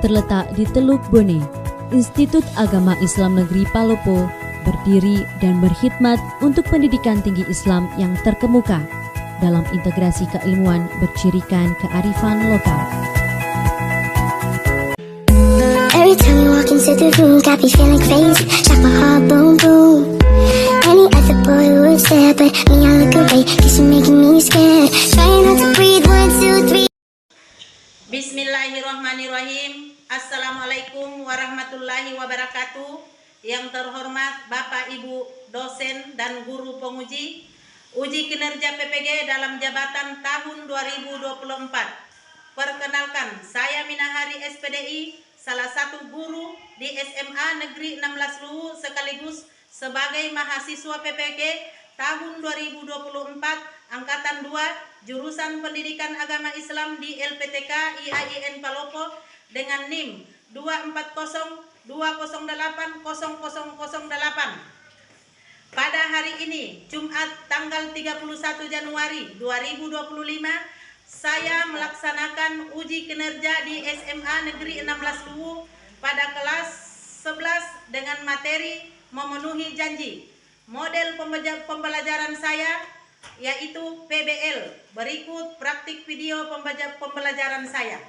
terletak di Teluk Bone. Institut Agama Islam Negeri Palopo berdiri dan berkhidmat untuk pendidikan tinggi Islam yang terkemuka dalam integrasi keilmuan bercirikan kearifan lokal. Every time you walk into the room, got me feeling crazy, shock my heart, boom, boom. Any other boy would stare, but me, I look away, cause you're making me scared. Trying not to breathe, 1, 2, 3. Bismillahirrahmanirrahim. Assalamualaikum warahmatullahi wabarakatuh. Yang terhormat Bapak Ibu dosen dan guru penguji uji kinerja PPG dalam jabatan tahun 2024. Perkenalkan, saya Minahari SPDI, salah satu guru di SMA Negeri 16 Luwu sekaligus sebagai mahasiswa PPG tahun 2024 Angkatan 2 jurusan Pendidikan Agama Islam di LPTK IAIN Palopo dengan NIM 240208008. Pada hari ini, Jumat tanggal 31 Januari 2025, saya melaksanakan uji kinerja di SMA Negeri 16 Luwu pada kelas 11 dengan materi memenuhi janji. Model pembelajaran saya yaitu PBL. Berikut praktik video pembelajaran saya.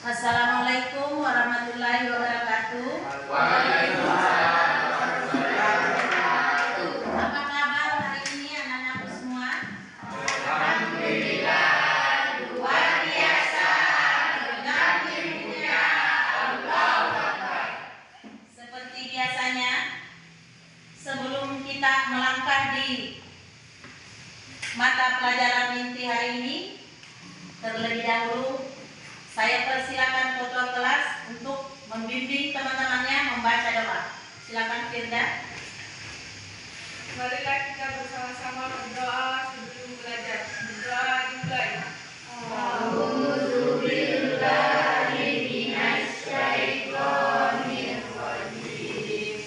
Assalamualaikum warahmatullahi wabarakatuh. Waalaikumsalam. Apa kabar hari ini anak-anakku semua? Alhamdulillah, luar biasa. Dengan ilmunya Allahu Akbar. Seperti biasanya, sebelum kita melangkah di mata pelajaran inti hari ini, terlebih dahulu saya persilakan ketua kelas untuk membimbing teman-temannya membaca doa. Silakan Firda. Marilah kita bersama-sama berdoa sebelum belajar. Berdoa dimulai. A'udzubillahi minasyaitonir rajim.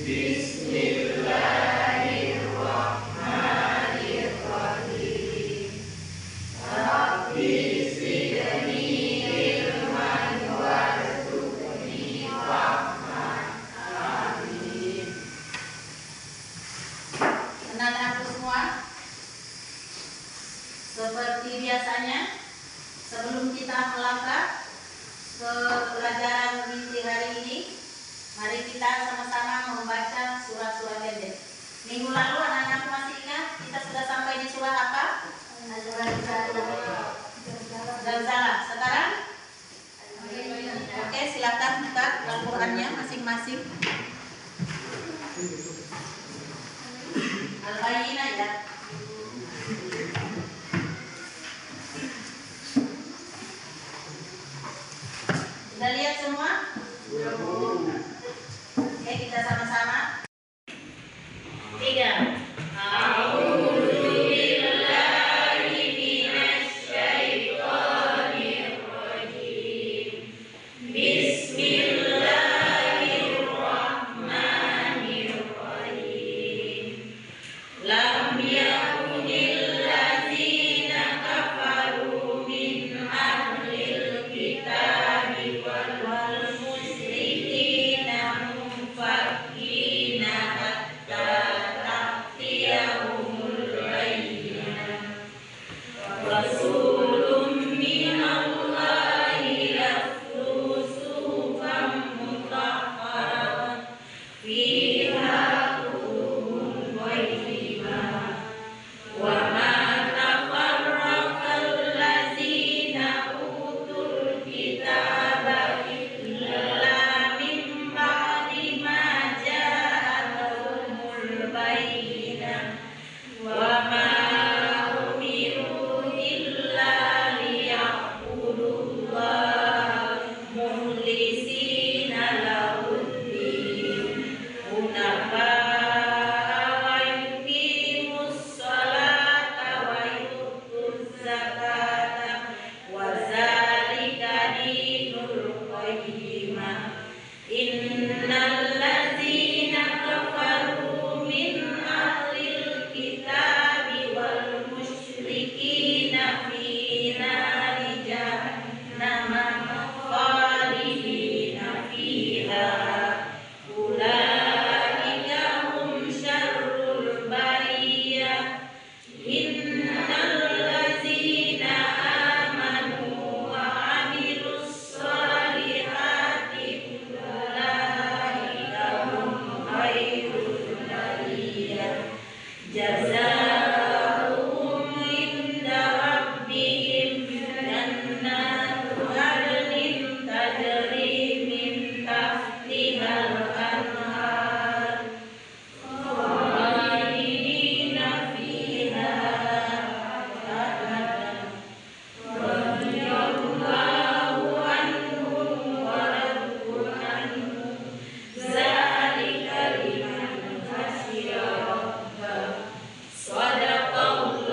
Bismillahirrahmanirrahim. Rabbi seperti biasanya, sebelum kita melangkah ke pelajaran inti hari ini, mari kita sama-sama membaca surah-surah pendek. Minggu lalu anak-anak masih ingat kita sudah sampai di surah apa? Zalzalah. Sekarang? Oke, silakan buka Al-Qur'annya masing-masing. Al-Bayyinah ya. Sudah lihat semua? Oke, kita sama-sama. 3. Rasulun minallahi yatlu suhufan Innalladzina kafaru min ahlil kitabi wal musyrikina fi nari jahannama khalidina fiha ulaika hum syarrul bariyah innalladzina amanu wa amilus solihati ulaika hum khairul bariyah jazaohum inda rabbihim jannatu adnin tajri min tahtihal anhar khalidina fiha abadan radhiyallahu anhum wa radu anhu zalika liman khashiya rabbah sadaqallahul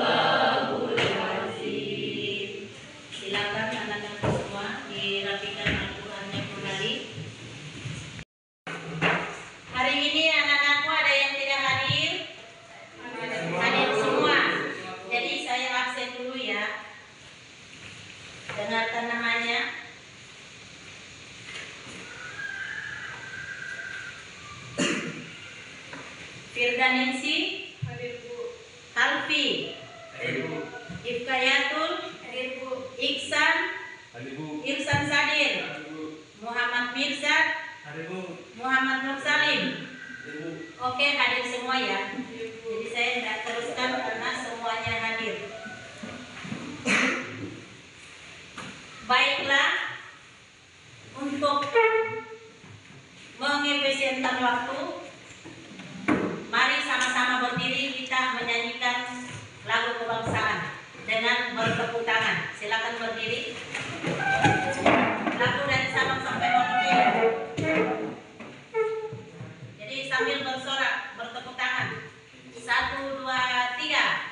azim. Silakan anak-anak semua dirapikan Al-Qur'annya kembali. Hari ini anak-anakku ada yang tidak hadir? Hadir semua. Jadi saya absen dulu ya. Dengarkan namanya. Firdaningsi, Halfi, Ifkayatul, Iksan, Irsan Sadir, Muhammad Mirzad, Muhammad Nur Salim. Oke, hadir semua ya. Jadi saya tidak teruskan karena semuanya hadir. Baiklah, untuk mengefisienkan waktu, mari sama-sama berdiri kita menyanyikan lagu kebangsaan dengan bertepuk tangan. Silakan berdiri. Lagu dari Sabang sampai Merauke. Jadi sambil bersorak, bertepuk tangan. 1, 2, 3.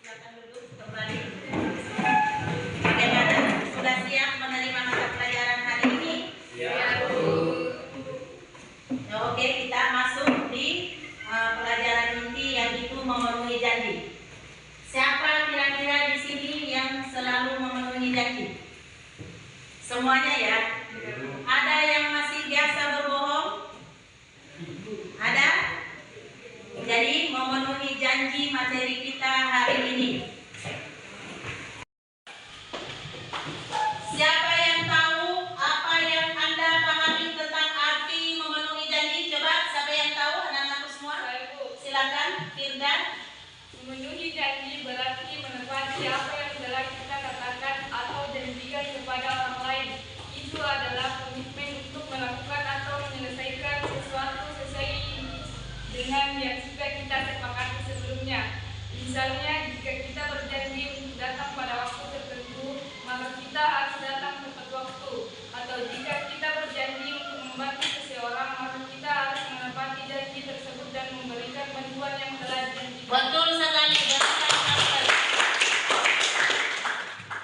Silakan duduk kembali. Bagaimana? Sudah siap menerima mata pelajaran hari ini? Ya, oke, kita masuk di pelajaran inti yang itu memenuhi janji. Siapa kira-kira di sini yang selalu memenuhi janji? Semuanya ya? Ada yang masih biasa berbohong? Ada? Jadi memenuhi janji materi kita hari ini. Siapa yang tahu apa yang Anda pahami tentang arti memenuhi janji? Coba, siapa yang tahu? Anak-anakku semua? Silakan, Firda. Memenuhi janji berarti menepati apa yang telah kita katakan atau janjikan kepada orang lain. Itu adalah komitmen untuk melakukan atau menyelesaikan sesuatu sesuai dengan yang sudah kita sepakati sebelumnya. Misalnya, jika kita berjanji untuk datang pada waktu tertentu, maka kita harus datang tepat waktu. Atau jika kita berjanji untuk membantu seseorang, maka kita harus menepati janji tersebut dan memberikan bantuan yang telah dijanjikan. Betul sekali.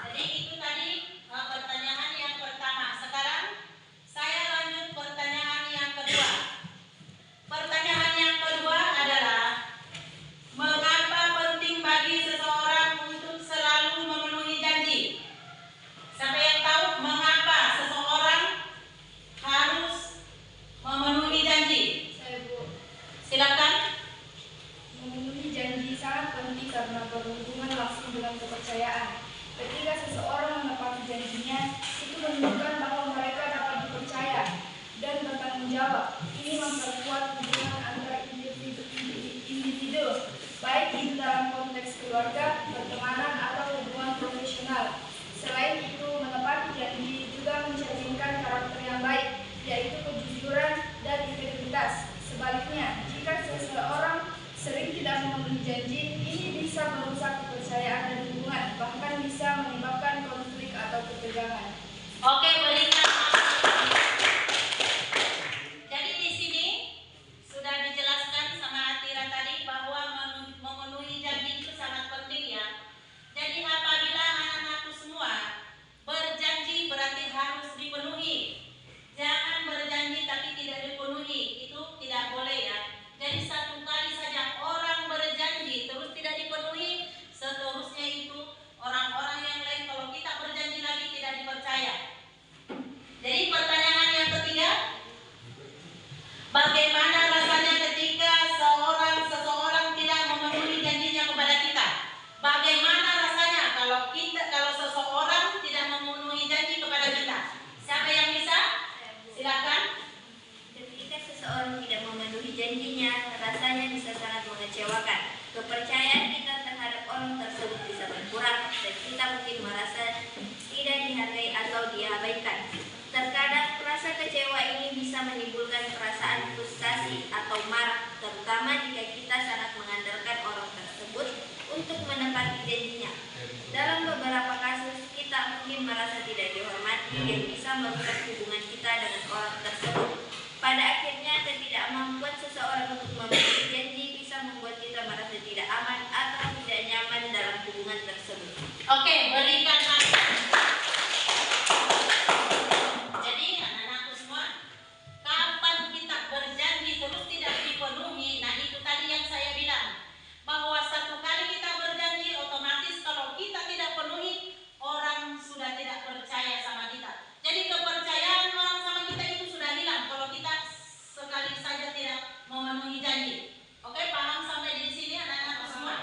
Jadi itu tadi pertanyaan yang pertama. Sekarang saya lanjut pertanyaan yang kedua. Pertanyaan yang kedua adalah mengapa penting bagi seseorang untuk selalu memenuhi janji? Siapa yang tahu mengapa seseorang harus memenuhi janji? Silakan. Memenuhi janji sangat penting karena berhubungan langsung dengan kepercayaan. Ketika seseorang menepati janjinya, itu menunjukkan bahwa mereka dapat dipercaya dan bertanggung jawab. Ini memperkuat hubungan antara individu, baik itu dalam konteks keluarga, pertemanan, atau hubungan Oke, berikan. Jadi di sini sudah dijelaskan sama Atira tadi bahwa memenuhi janji itu sangat penting ya. Jadi apabila anak-anakku semua berjanji berarti harus dipenuhi. Jangan berjanji tapi tidak dipenuhi, itu tidak boleh ya. Jadi satu kali saja orang berjanji terus tidak dipenuhi, seterusnya itu orang-orang yang lain kalau kita berjanji lagi tidak dipercaya. Jadi pertanyaan yang ketiga, bagaimana rasanya ketika seseorang tidak memenuhi janjinya kepada kita? Bagaimana rasanya kalau seseorang tidak memenuhi janji kepada kita? Siapa yang bisa? Silakan. Ketika seseorang tidak memenuhi janjinya, rasanya bisa sangat mengecewakan. Kepercayaan kita terhadap orang tersebut bisa berkurang dan kita mungkin merasa tidak dihargai atau diabaikan. Terkadang rasa kecewa ini bisa menimbulkan perasaan frustasi atau marah, terutama jika kita sangat mengandalkan orang tersebut untuk menepati janjinya. Dalam beberapa kasus, kita mungkin merasa tidak dihormati yang bisa merusak hubungan kita dengan orang tersebut. Pada akhirnya, ketidakmampuan seseorang untuk memenuhi janji bisa membuat kita merasa tidak aman atau tidak nyaman dalam hubungan tersebut. Oke, berikan Jadi anak-anakku semua, kapan kita berjanji terus tidak dipenuhi, nah itu tadi yang saya bilang, bahwa satu kali kita berjanji otomatis kalau kita tidak penuhi, orang sudah tidak percaya sama kita. Jadi kepercayaan orang sama kita itu sudah hilang kalau kita sekali saja tidak memenuhi janji. Oke, paham sampai di sini anak-anakku semua?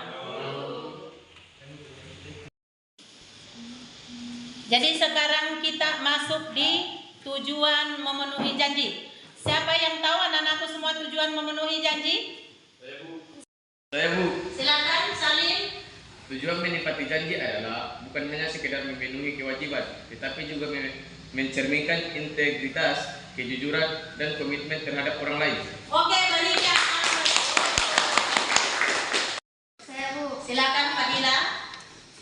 Jadi sekarang kita masuk di tujuan memenuhi janji. Siapa yang tahu anak-anakku semua tujuan memenuhi janji? Saya Bu. Silakan Salim. Tujuan menepati janji adalah bukan hanya sekedar memenuhi kewajiban, tetapi juga mencerminkan integritas, kejujuran, dan komitmen terhadap orang lain. Oke, berikan. Saya Bu. Silakan Fadila.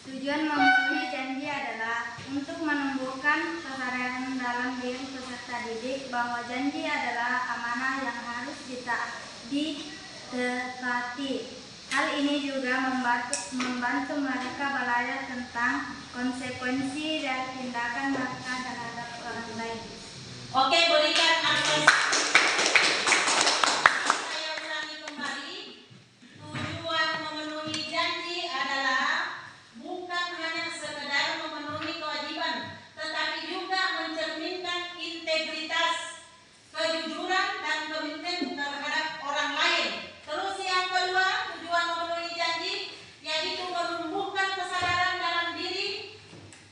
Tujuan memenuhi janji adalah untuk menumbuhkan kesadaran dalam diri peserta didik bahwa janji adalah amanah yang harus ditepati. Hal ini juga membantu mereka belajar tentang konsekuensi dari tindakan mereka terhadap orang lain. Oke, berikan akses. Saya ulangi kembali. Tujuan memenuhi janji adalah bukan hanya sekedar memenuhi kewajiban, tetapi juga mencerminkan integritas, kejujuran, dan komitmen terhadap orang lain. Terus yang kedua, tujuan memenuhi janji yaitu menumbuhkan kesadaran dalam diri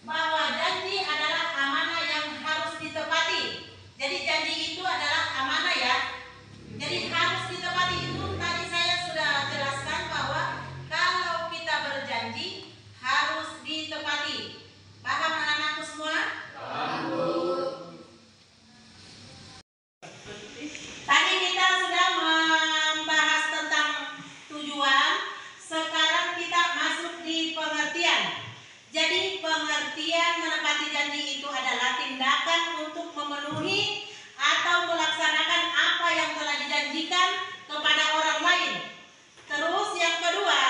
bahwa janji adalah amanah yang harus ditepati. Jadi janji itu adalah amanah ya. Jadi harus ditepati, itu tadi saya sudah jelaskan bahwa kalau kita berjanji harus ditepati. Paham anak-anakku semua? Paham. Tadi kita sudah membahas tentang tujuan, sekarang kita masuk di pengertian. Jadi pengertian menepati janji itu adalah tindakan untuk memenuhi atau melaksanakan apa yang telah dijanjikan kepada orang lain. Terus yang kedua,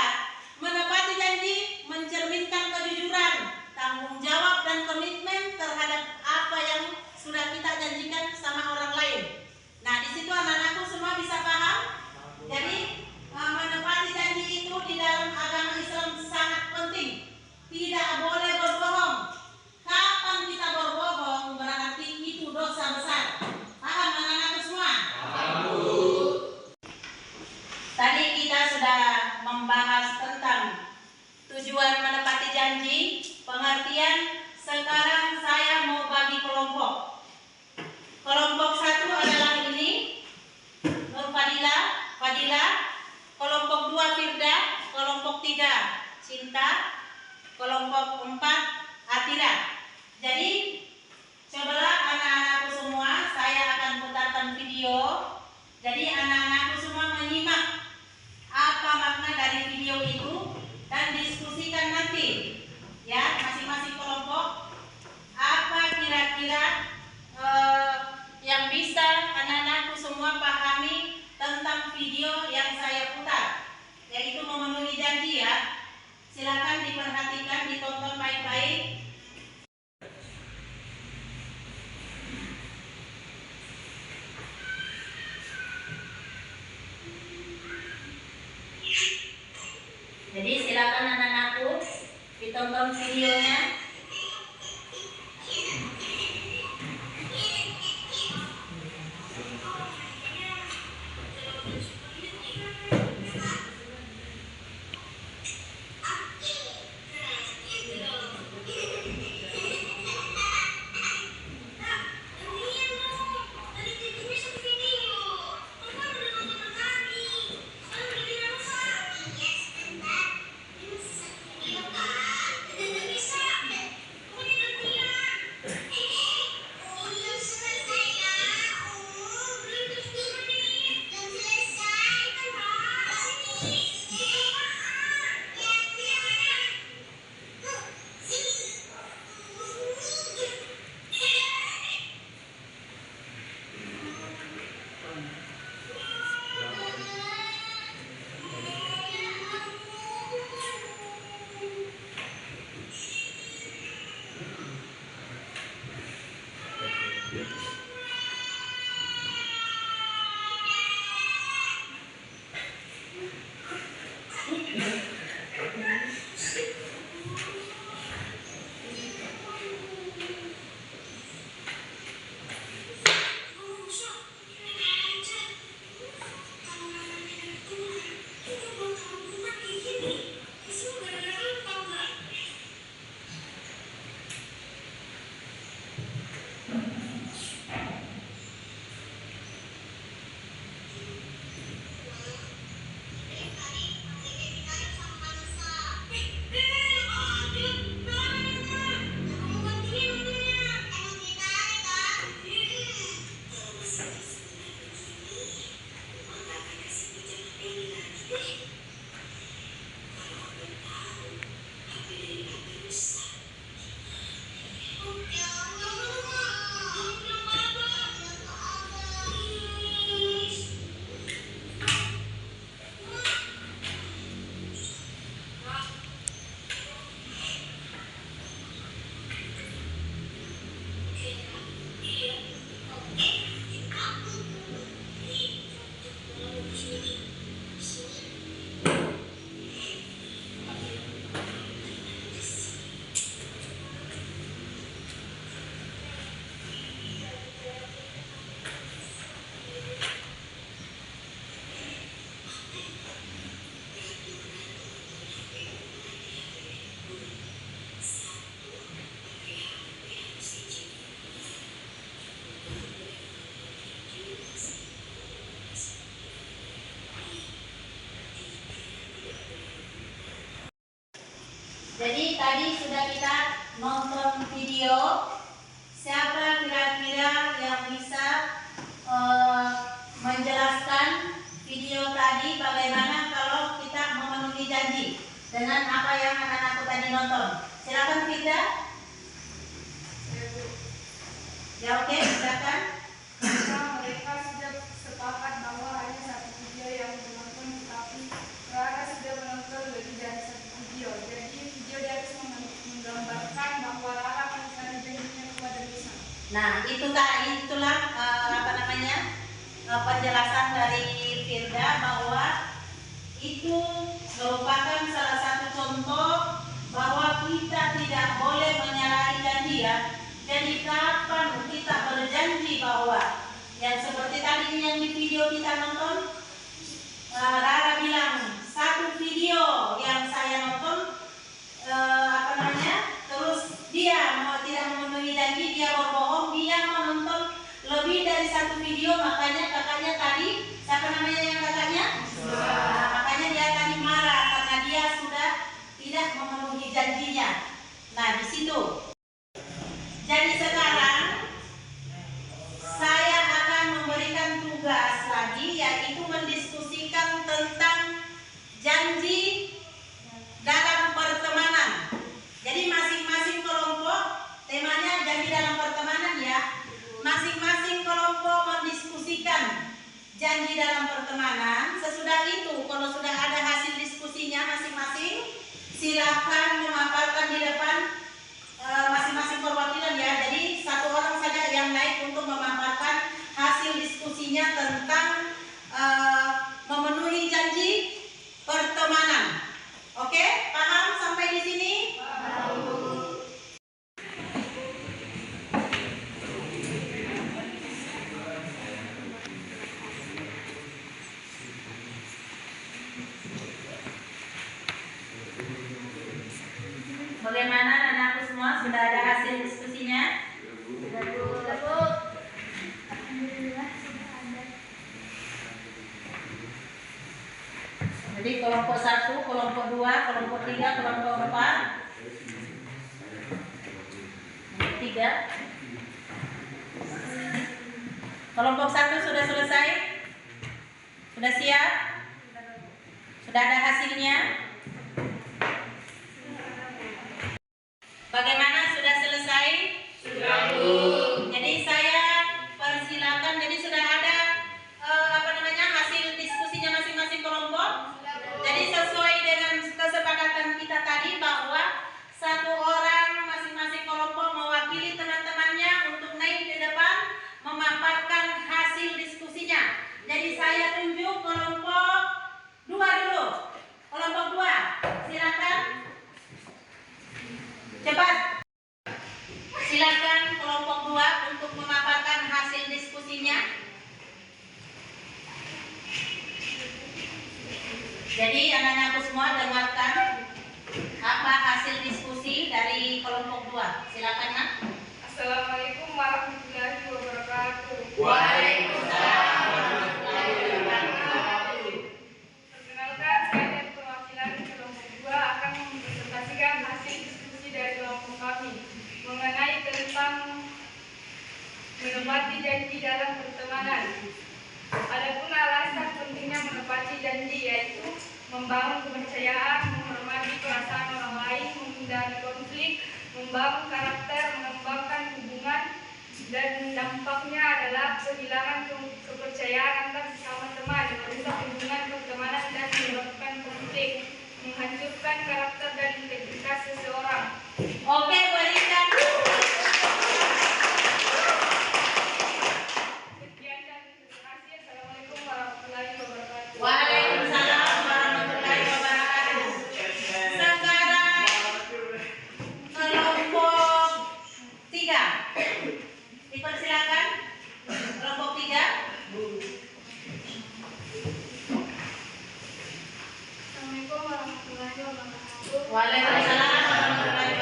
menepati janji mencerminkan kejujuran, tanggung jawab, dan komitmen terhadap apa yang sudah kita janjikan sama orang lain. Nah, di situ anak-anakku semua bisa paham? Jadi menepati janji itu di dalam agama Islam sangat penting. Tidak boleh berbohong. Kapan kita berbohong berarti itu dosa besar. Paham anak-anakku semua? Paham. Tadi kita sudah membahas tentang tujuan menepati janji, pengertian. Sekarang saya mau bagi kelompok. Kelompok satu adalah ini, Nur Fadila. Kelompok 2 Firda. Kelompok 3 Cinta. Kelompok 4 Atira. Jadi cobalah anak-anakku semua, saya akan putarkan video. Jadi anak-anakku semua menyimak apa makna dari video itu dan diskusikan nanti ya, masing-masing kelompok tonton videonya. Jadi tadi sudah kita nonton video. Siapa kira-kira yang bisa menjelaskan video tadi bagaimana kalau kita memenuhi janji dengan apa yang anak-anakku tadi nonton? Silakan Firda. Ya oke, silakan. Mereka sudah sepakat bahwa hanya satu video yang menonton, tetapi Rara sudah menonton lebih dari satu video. Jadi video di atas menggambarkan bahwa Rara mencari janjinya kepada Lisa. Nah, itulah penjelasan dari Firda bahwa itu merupakan salah satu contoh bahwa kita tidak boleh menyalahi janji ya. Jadi kapan kita berjanji bahwa yang seperti tadi yang di video kita nonton, Rara bilang satu video yang saya nonton terus dia tidak memenuhi janji, dia berbohong, dia menonton lebih dari satu video, makanya kakaknya tadi yang kakaknya? Nah, makanya dia tadi marah karena dia sudah tidak memenuhi janjinya. Nah, di situ. Jadi sekarang saya akan memberikan tugas lagi, yaitu mendiskusikan tentang janji dalam pertemanan. Jadi masing-masing kelompok temanya janji dalam pertemanan ya. Masing-masing kelompok mendiskusikan janji dalam pertemanan. Sesudah itu kalau sudah ada hasil diskusinya masing-masing, silakan memaparkan di depan masing-masing perwakilan ya. Jadi satu orang saja yang naik untuk memaparkan hasil diskusinya tentang memenuhi janji pertemanan. Oke, paham sampai di sini? Bagaimana anak-anakku semua? Sudah ada hasil diskusinya? Sudah, Bu. Alhamdulillah sudah ada. Jadi kelompok 1, kelompok 2, kelompok 3, kelompok 4. Kelompok 3. Kelompok 1 sudah selesai? Sudah siap? Sudah ada hasilnya? Bagaimana, sudah selesai? Sudah, Bu. Jadi saya persilakan, jadi sudah ada hasil diskusinya masing-masing kelompok. Jadi sesuai dengan kesepakatan kita tadi bahwa satu orang masing-masing kelompok mewakili teman-temannya untuk naik ke depan memaparkan hasil diskusinya. Jadi saya tunjuk kelompok 2 dulu. Kelompok 2, silakan. Cepat. Silakan kelompok 2 untuk memaparkan hasil diskusinya. Jadi anak-anakku semua dengarkan apa hasil diskusi dari kelompok 2. Silakan, Nak. Assalamualaikum warahmatullahi wabarakatuh. Waalaikumsalam warahmatullahi wabarakatuh. Perkenalkan, saya dari perwakilan kelompok 2 akan mempresentasikan hasil diskusi dari kelompok kami mengenai tentang menepati janji dalam pertemanan. Adapun alasan pentingnya menepati janji yaitu membangun kepercayaan, menghormati perasaan orang lain, menghindari konflik, membangun karakter, mengembangkan hubungan, dan dampaknya adalah kehilangan kepercayaan antar sesama teman, merusak hubungan pertemanan dan menyebabkan konflik, menghancurkan karakter dan integritas seseorang. Oke, berikan. Sekian dan terima kasih. Assalamualaikum warahmatullahi wabarakatuh. Waalaikumsalam warahmatullahi wabarakatuh. Sekarang kelompok 3. Dipersilakan. Kelompok 3. Assalamualaikum warahmatullahi wabarakatuh. Waalaikumsalam warahmatullahi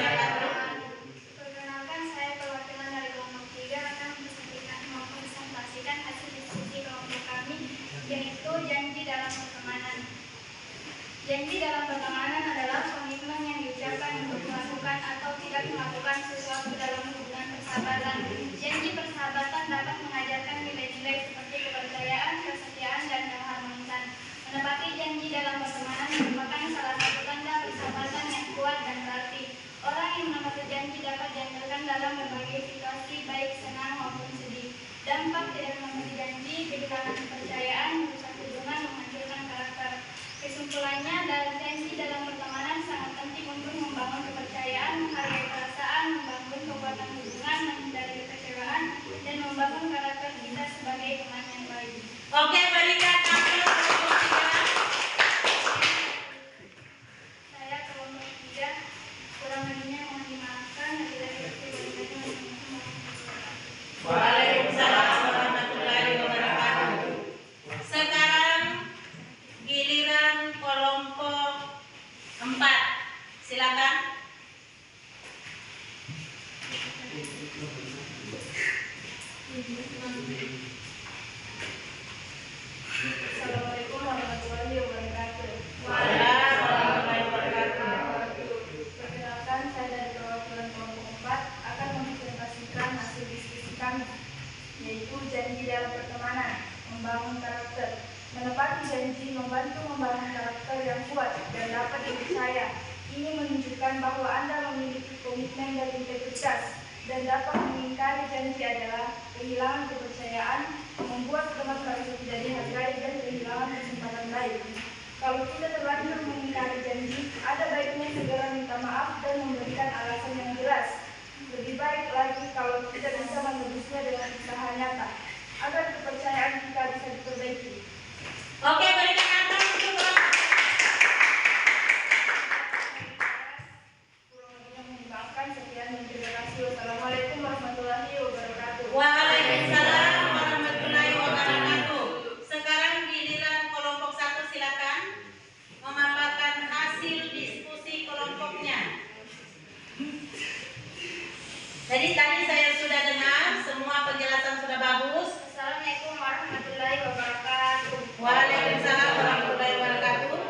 Jadi tadi saya sudah dengar semua penjelasan sudah bagus. Assalamualaikum warahmatullahi wabarakatuh. Waalaikumsalam warahmatullahi wabarakatuh.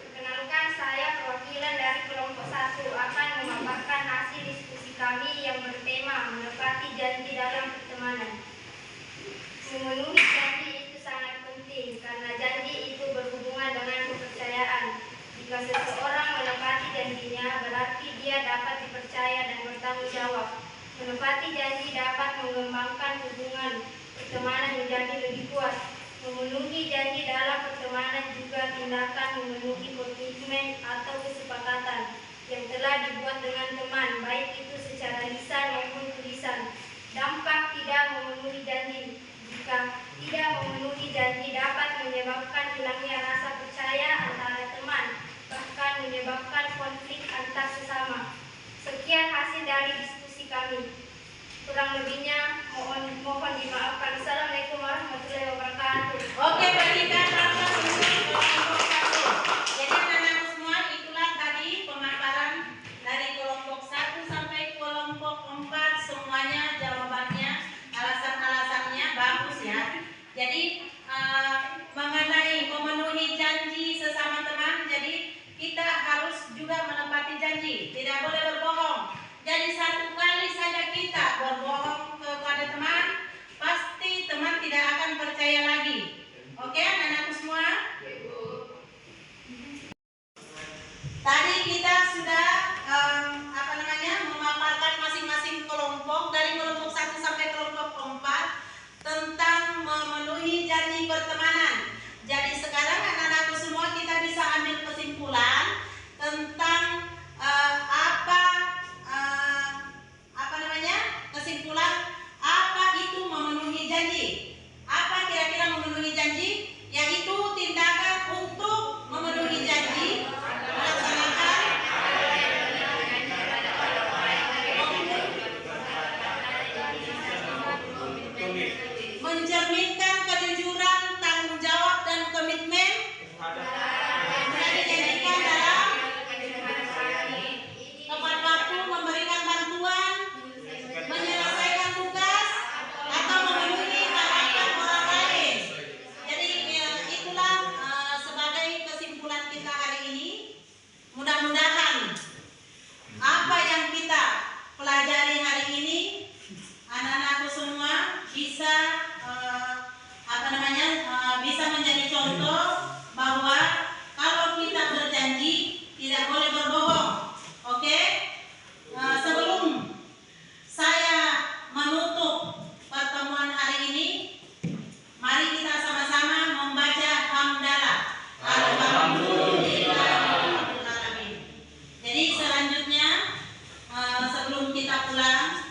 Perkenalkan, saya perwakilan dari kelompok 1 akan memaparkan hasil diskusi kami yang bertema menepati janji dalam pertemanan. Memenuhi janji itu sangat penting karena janji itu berhubungan dengan kepercayaan. Jika seseorang menepati janjinya, berarti dia dapat dipercaya dan bertanggung jawab. Menepati janji dapat mengembangkan hubungan pertemanan menjadi lebih kuat. Memenuhi janji dalam pertemanan juga tindakan memenuhi komitmen atau kesepakatan yang telah dibuat dengan teman, baik itu secara lisan maupun tulisan. Dampak tidak memenuhi janji. Jika tidak memenuhi janji dapat menyebabkan hilangnya rasa percaya antara teman, bahkan menyebabkan konflik antar sesama. Sekian hasil dari diskusi kami. Kurang lebihnya mohon dimaafkan. Assalamualaikum warahmatullahi wabarakatuh. Oke, berikan aplaus untuk kelompok 1. Jadi anak-anak semua, itulah tadi pemaparan dari kelompok 1 sampai kelompok 4, semuanya jawabannya, alasan-alasannya bagus ya. Jadi mengenai memenuhi janji sesama teman, jadi kita harus juga menepati janji, tidak boleh berbohong. Jadi satu kali saja kita berbohong kepada teman, pasti teman tidak akan percaya lagi. Oke, anak-anakku semua? Tadi kita sudah memaparkan masing-masing kelompok dari kelompok 1 sampai kelompok 4 tentang memenuhi janji pertemanan. Jadi sekarang anak-anakku semua kita bisa ambil kesimpulan tentang kesimpulan apa itu memenuhi janji. Apa kira-kira memenuhi janji? Yaitu tindakan untuk memenuhi janji, melaksanakan mencerminkan kejujuran, tanggung jawab dan komitmen yang dijanjikan dalam tepat waktu, memberikan bantuan, menyelesaikan tugas atau memenuhi harapan orang lain. Jadi itulah sebagai kesimpulan kita hari ini. Mudah-mudahan apa yang kita pelajari hari ini anak-anakku semua bisa bisa menjadi contoh bahwa kalau kita berjanji tidak boleh berbohong. Oke? Sebelum saya menutup pertemuan hari ini, mari kita sama-sama membaca hamdalah. Alhamdulillahirabbil alamin. Jadi selanjutnya sebelum kita pulang,